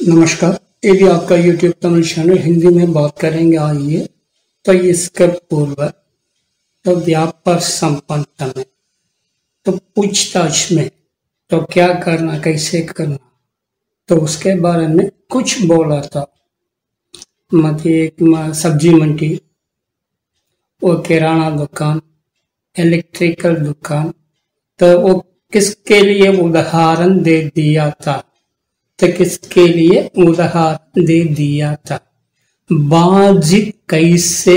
नमस्कार, ये भी आपका YouTube तमिल चैनल हिंदी में बात करेंगे। आइए तो इसके पूर्व तो व्यापार संपन्न में तो पूछताछ में तो क्या करना, कैसे करना, तो उसके बारे में कुछ बोला था। मतलब एक सब्जी मंडी, वो किराना दुकान, इलेक्ट्रिकल दुकान, तो वो किसके लिए उदाहरण दे दिया था। तो किसके लिए उदाहरण दे दिया था। बातचीत कैसे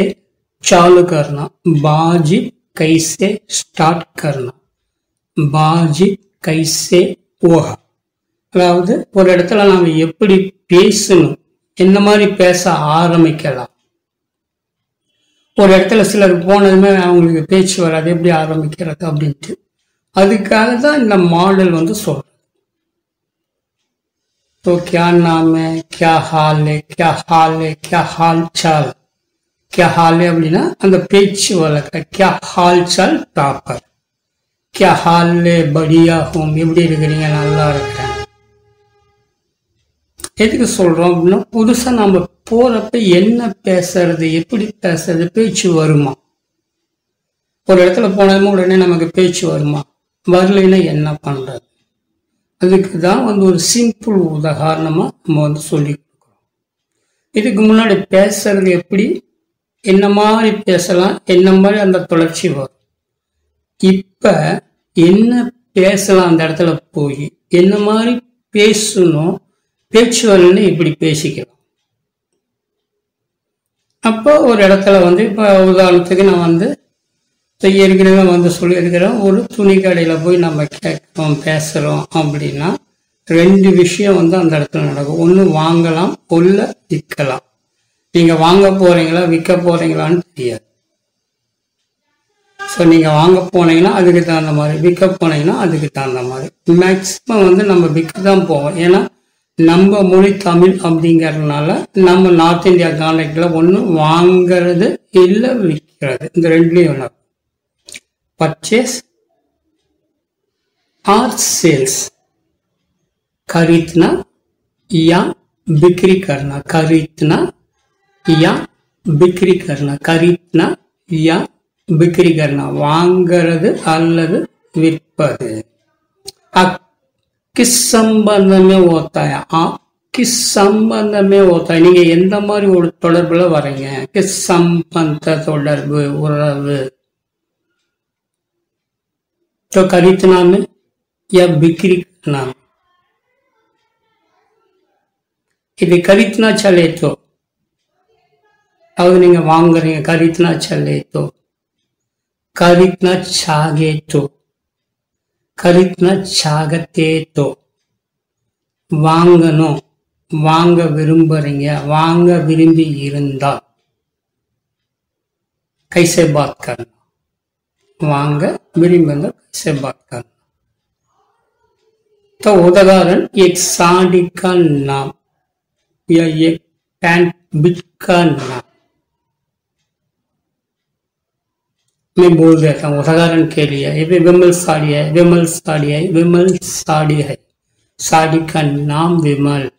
चालू करना, बातचीत कैसे स्टार्ट करना, बातचीत कैसे போகா, அதாவது ஒரு இடத்துல நாம எப்படி பேசணும், என்ன மாதிரி பேச ஆரம்பிக்கலாம். ஒரு இடத்துல சிலர் போனதுமே அவங்களுக்கு பேச்சு வராது, எப்படி ஆரம்பிக்கிறது அப்படின்ட்டு. அதுக்காக தான் இந்த மாடல் சொல்றேன். तो क्या नाम है, क्या हाल है, क्या हाल है, क्या हाल चाल, क्या हाल है அப்படின்னா அந்த பேச்சு வழக்க क्या हाल चाल ப்ராப்பர், क्या हाल है बढ़िया हूँ, எப்படி இருக்கிறீங்க, நல்லா இருக்கிறேன். எதுக்கு சொல்றோம் அப்படின்னா, புதுசா நம்ம போறப்ப என்ன பேசுறது, எப்படி பேசுறது, பேச்சு வருமா. ஒரு இடத்துல போனதுமே உடனே நமக்கு பேச்சு வருமா, வரலைன்னா என்ன பண்றது. அதுக்கு தான் ஒரு சிம்பிள் உதாரணமா நம்ம சொல்லி கொடுக்குறோம். இதுக்கு முன்னாடி பேசுறது எப்படி, என்ன மாதிரி பேசலாம், என்ன மாதிரி அந்த தொடர்ச்சி வரும். இப்ப என்ன பேசலாம், அந்த இடத்துல போய் என்ன மாதிரி பேசணும், பேச்சு வரலன்னு இப்படி பேசிக்கலாம். அப்போ ஒரு இடத்துல இப்ப உதாரணத்துக்கு நான் ஏற்கனவே சொல்லியிருக்கிறேன். ஒரு துணி கடையில் போய் நம்ம கேட்குறோம், பேசுகிறோம் அப்படின்னா ரெண்டு விஷயம் அந்த இடத்துல நடக்கும். ஒன்று வாங்கலாம், ஒன்று விற்கலாம். நீங்கள் வாங்க போகிறீங்களா விற்க போகிறீங்களான்னு தெரியாது. ஸோ நீங்கள் வாங்க போனீங்கன்னா அதுக்கு தகுந்த மாதிரி, விற்க போனீங்கன்னா அதுக்கு தகுந்த மாதிரி. மேக்ஸிமம் நம்ம விற்க தான் போவோம். ஏன்னா நம்ம மொழி தமிழ் அப்படிங்கிறதுனால நம்ம நார்த் இந்தியா கான்டெக்டில் ஒன்று வாங்கிறது இல்லை விற்கிறது, இந்த ரெண்டுலேயும் ஒன்று. परचेस और सेल्स, खरीदना या बिक्री करना, खरीदना या बिक्री करना, खरीदना या बिक्री करना, வாங்கிறது அல்லது விற்பது. किस संबंध में होता है, किस संबंध में होता है, நீங்க எந்த மாதிரி ஒரு தொடர்புல வரீங்க, किस संबंध தொடர்பு உறவு. तो खरीदना में या बिक्री करना में, यदि खरीदना चले तो अब नहीं वांगरेंगे, खरीदना चले तो, खरीदना चाहे तो, खरीदना चाहते तो, वांगनो वांग विरुंबरेंगे, वांग विरुंबी इरुंदा कैसे बात करना, वांग विरुंबंदा कैसे बात करना. तो उदाहरण, एक साड़ी का नाम या एक पैंट बिट का नाम मैं बोल देता हूँ उदाहरण के लिए. ये विमल साड़ी है, विमल साड़ी है, विमल साड़ी है, साड़ी का नाम विमल.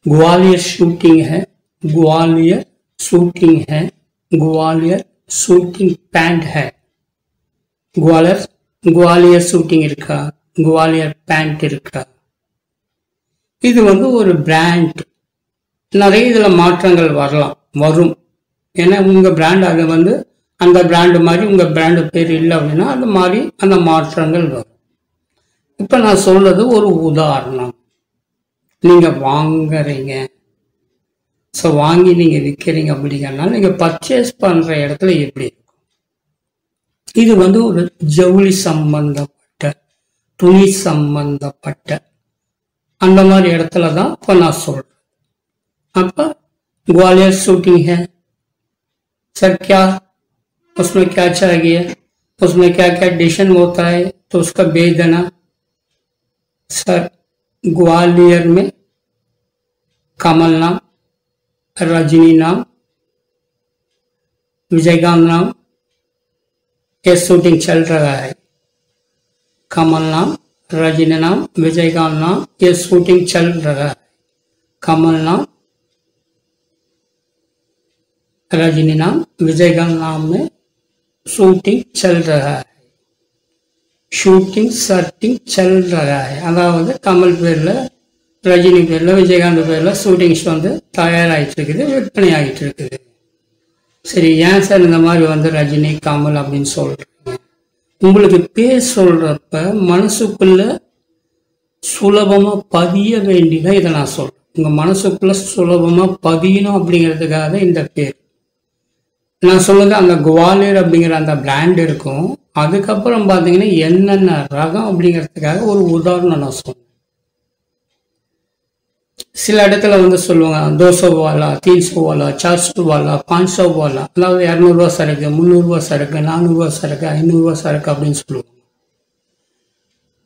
ग्वालियर शूटिंग है, ग्वालियर शूटिंग है, ग्वालियर शूटिंग पैंट है. ग्वालियर ग्वालियर शूटिंग இருக்கா, ग्वालियर पैंट இருக்கா. இது ஒரு பிராண்ட். நிறைய இதுல மாற்றங்கள் வரும். ஏன்னா உங்க பிராண்ட் அது அந்த பிராண்ட் மாதிரி உங்க பிராண்ட் பேர் இல்லை அப்படின்னா அது மாதிரி அந்த மாற்றங்கள் வரும். இப்ப நான் சொல்றது ஒரு உதாரணம். நீங்க வாங்குறீங்க, ஸோ வாங்கி நீங்க விற்கிறீங்க அப்படிங்கிறனால நீங்க பர்ச்சேஸ் பண்ற இடத்துல எப்படி இருக்கும். இது ஒரு ஜவுளி சம்பந்தப்பட்ட, துணி சம்பந்தப்பட்ட அந்த மாதிரி இடத்துல தான் இப்போ நான் சொல்றேன். அப்ப ग्वालियर शूटिंग है सर, क्या उसमें क्या चाहिए, उसमें क्या क्या डिशन होता है, तो उसका भेज देना. सर ग्वालियर में कमल नाम, रजनी नाम, विजयकांत नाम ये शूटिंग चल रहा है. कमल नाम, रजनी नाम, विजयकांत नाम, ये शूटिंग चल रहा है। कमल नाम, रजनी नाम, विजयकांत नाम में शूटिंग चल रहा है। ஷூட்டிங் சர்ட்டிங் செல் ரகா है, அதாவது கமல் பேரில், ரஜினி பேரில், விஜயகாந்த் பேரில் ஷூட்டிங்ஸ் வந்து தயாராகிட்டு இருக்குது, விற்பனை ஆகிட்டு இருக்குது. சரி, ஏன் சார் இந்த மாதிரி வந்து ரஜினி கமல் அப்படின்னு சொல்கிறீங்க? உங்களுக்கு பேர் சொல்கிறப்ப மனசுக்குள்ள சுலபமாக பதிய வேண்டிதான் இதை நான் சொல்கிறேன். உங்கள் மனசுக்குள்ள சுலபமாக பதியணும் அப்படிங்கிறதுக்காக இந்த பேர் நான் சொல்லுங்க. அந்த குவாலியர் அப்படிங்கிற அந்த பிராண்ட் இருக்கும். அதுக்கப்புறம் பார்த்தீங்கன்னா என்னென்ன ரகம் அப்படிங்கிறதுக்காக ஒரு உதாரணம் நான் சொன்னேன். சில இடத்துல வந்து சொல்லுவாங்க 200 வாலா, 300 வாலா, 400 வாலா, 500 வாலா, அதாவது 200 ரூபா சரக்கு, 300 ரூபா சரக்கு, 400 ரூபா சரக்கு, 500 ரூபா சரக்கு அப்படின்னு சொல்லுவாங்க.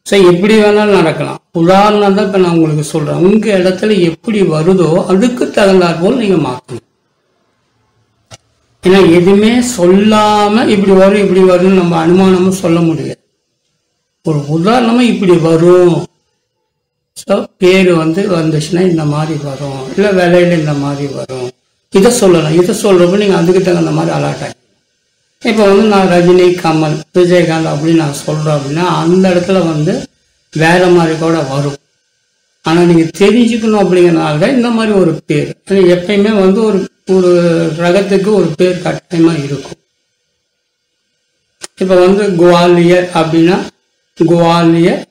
ஸோ எப்படி வேணாலும் நடக்கலாம். உதாரணம் தான் இப்போ நான் உங்களுக்கு சொல்றேன். உங்க இடத்துல எப்படி வருதோ அதுக்கு தகுந்தாற் போல் நீங்க மாற்றணும். ஏன்னா எதுவுமே சொல்லாம இப்படி வரும் இப்படி வரும்னு நம்ம அனுமானமும் சொல்ல முடியாது. ஒரு உதாரணமா இப்படி வரும், ஸோ பேர் வந்து வந்துச்சுன்னா இந்த மாதிரி வரும், இல்லை விலையில இந்த மாதிரி வரும், இதை சொல்லலாம். இதை சொல்றப்ப நீங்க அதுக்கு தகுந்த மாதிரி அலர்ட் ஆகி. இப்போ வந்து நான் ரஜினி, கமல், விஜயகாந்த் அப்படின்னு நான் சொல்றேன் அப்படின்னா அந்த இடத்துல வந்து வேற மாதிரி கூட வரும். ஆனா நீங்க தெரிஞ்சுக்கணும் அப்படிங்கிறனால தான் இந்த மாதிரி ஒரு பேர். எப்பயுமே வந்து ஒரு ஒரு ரகத்துக்கு ஒரு பேர் கட்டாயமா இருக்கும். இப்ப வந்து குவாலியர் அப்படின்னா குவாலியர்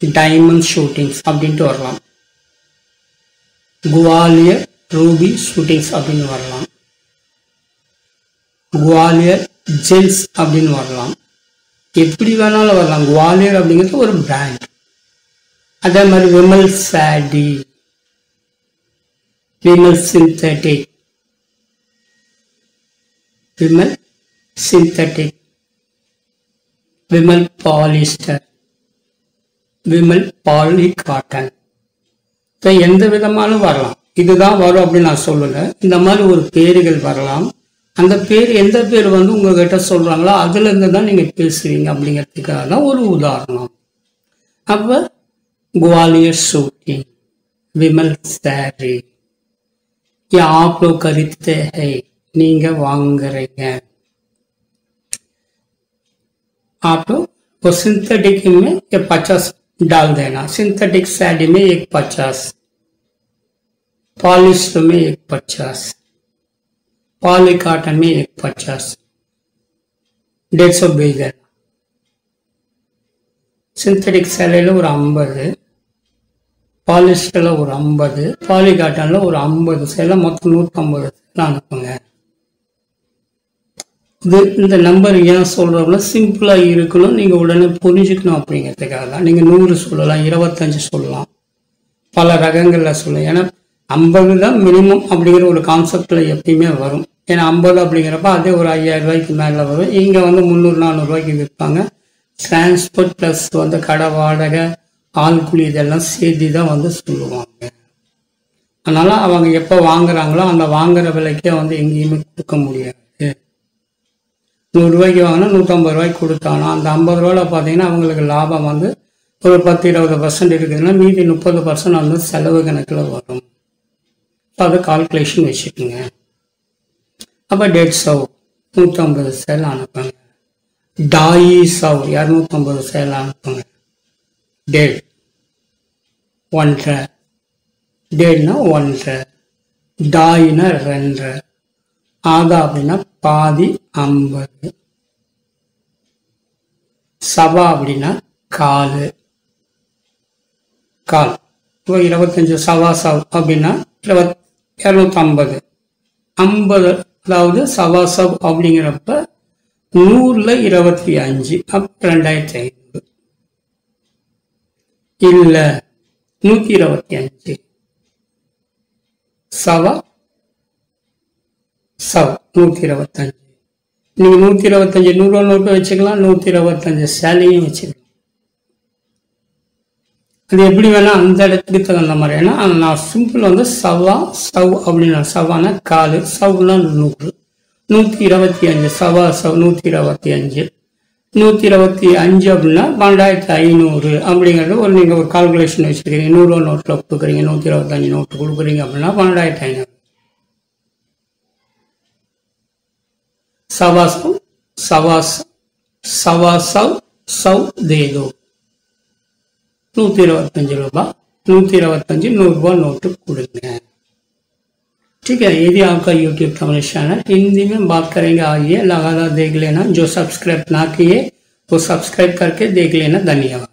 டைமண்ட் ஷூட்டிங்ஸ் அப்படின்ட்டு வரலாம். குவாலியர் ரூபி ஷூட்டிங்ஸ் அப்படின்னு வரலாம். குவாலியர் ஜெல்ஸ் அப்படின்னு வரலாம். எப்படி வேணாலும் வரலாம். குவாலியர் அப்படிங்கிறது ஒரு பிராண்ட். அதே மாதிரி Vimal sari, Vimal synthetic, Vimal synthetic, Vimal polyester, Vimal poly cotton. எந்த விதமாலும் வரலாம். இதுதான் வரும் அப்படின்னு நான் சொல்லல. இந்த மாதிரி ஒரு பேர்கள் வரலாம். அந்த பேர் எந்த பேர் வந்து உங்ககிட்ட சொல்றாங்களோ அதுல இருந்து தான் நீங்க பேசுவீங்க அப்படிங்கிறதுக்காக தான் ஒரு உதாரணம். அப்ப குவாலியர் शूटिंग, विमल साड़ी, ये आप लोग खरीदते हैं, நீங்க வாங்குறீங்க. आप लोग वो सिंथेटिक में ये 50 डाल देना. सिंथेटिक साड़ी में एक 50, पॉलिस्टर में एक 50, पॉली कॉटन में एक 50, 150 भेज देना. சிந்தட்டிக் சேலையில் ஒரு 50, பாலிஸ்டரில் ஒரு 50, பாலி காட்டனில் ஒரு 50 சேலை, மொத்தம் 150 சேலை அனுப்புங்க. இது இந்த நம்பர் ஏன் சொல்கிறோம்னா சிம்பிளாக இருக்கணும், நீங்கள் உடனே புரிஞ்சுக்கணும் அப்படிங்கிறதுக்காக தான். நீங்கள் 100 சொல்லலாம், 25 சொல்லலாம், பல ரகங்களில் சொல்லலாம். ஏன்னா 50 தான் மினிமம் அப்படிங்கிற ஒரு கான்செப்டில் எப்பயுமே வரும். ஏன்னா 50 அப்படிங்கிறப்ப அதே ஒரு 5000 ரூபாய்க்கு மேலே வரும். இங்கே வந்து 300-400 ரூபாய்க்கு விற்பாங்க. டிரான்ஸ்போர்ட் ப்ளஸ் வந்து கடை வாடகை, ஆள் கூலி இதெல்லாம் சேர்த்து தான் வந்து சொல்லுவாங்க. அதனால அவங்க எப்போ வாங்குறாங்களோ அந்த வாங்குற விலைக்கே வந்து எங்கேயுமே கொடுக்க முடியாது. 100 ரூபாய்க்கு வாங்கினா 150 ரூபாய்க்கு கொடுத்தாங்கன்னா அந்த 50 ரூபாயில பார்த்தீங்கன்னா அவங்களுக்கு லாபம் வந்து ஒரு 10-20% இருக்குதுன்னா மீதி 30% வந்து செலவு கணக்கில் வரும். அதை கால்குலேஷன் வச்சுக்கோங்க. அப்போ 150 150 சேலை அனுப்புங்க. 250 250 சேலை அனுப்புங்க. 1.5 1.5 1.5, 2.5 2.5, ஆதா அப்படின்னா பாதி 50, சபா அப்படின்னா கால். இப்போ 25 சவா சவ் அப்படின்னா 250, 50 அதாவது சவா சவ் அப்படிங்கிறப்ப 100ல் 25, அப்ப 2500. இல்ல 125 சவா சவ் 125. நீங்க 125 100 நோட்டு வச்சுக்கலாம், 125 சேலையும் வச்சுக்கலாம். அது எப்படி வேணா அந்த இடத்துக்கு தகுந்த மாதிரி. ஏன்னா நான் சிம்பிள் வந்து சவா சவ் அப்படின்னா சவானா காலு, சவ்னா 100, 125 சவா சவ் 125, 125 அப்படின்னா 12,500 அப்படிங்கிறது ஒரு நீங்கள் ஒரு கால்குலேஷன் வச்சுருக்கீங்க. 100 ரூபா நோட்டில் கொடுக்குறீங்க, 125 நோட்டு கொடுக்குறீங்க அப்படின்னா 12,500. सवा सौ सवा सौ सौ दे दो. 125 ரூபா, 125 100 ரூபா नोट கொடுங்க. ठीक है, ये भी आपका YouTube तमिल चैनल हिंदी में बात करेंगे. आइए लगातार देख लेना. जो सब्सक्राइब ना किए वो सब्सक्राइब करके देख लेना. धन्यवाद.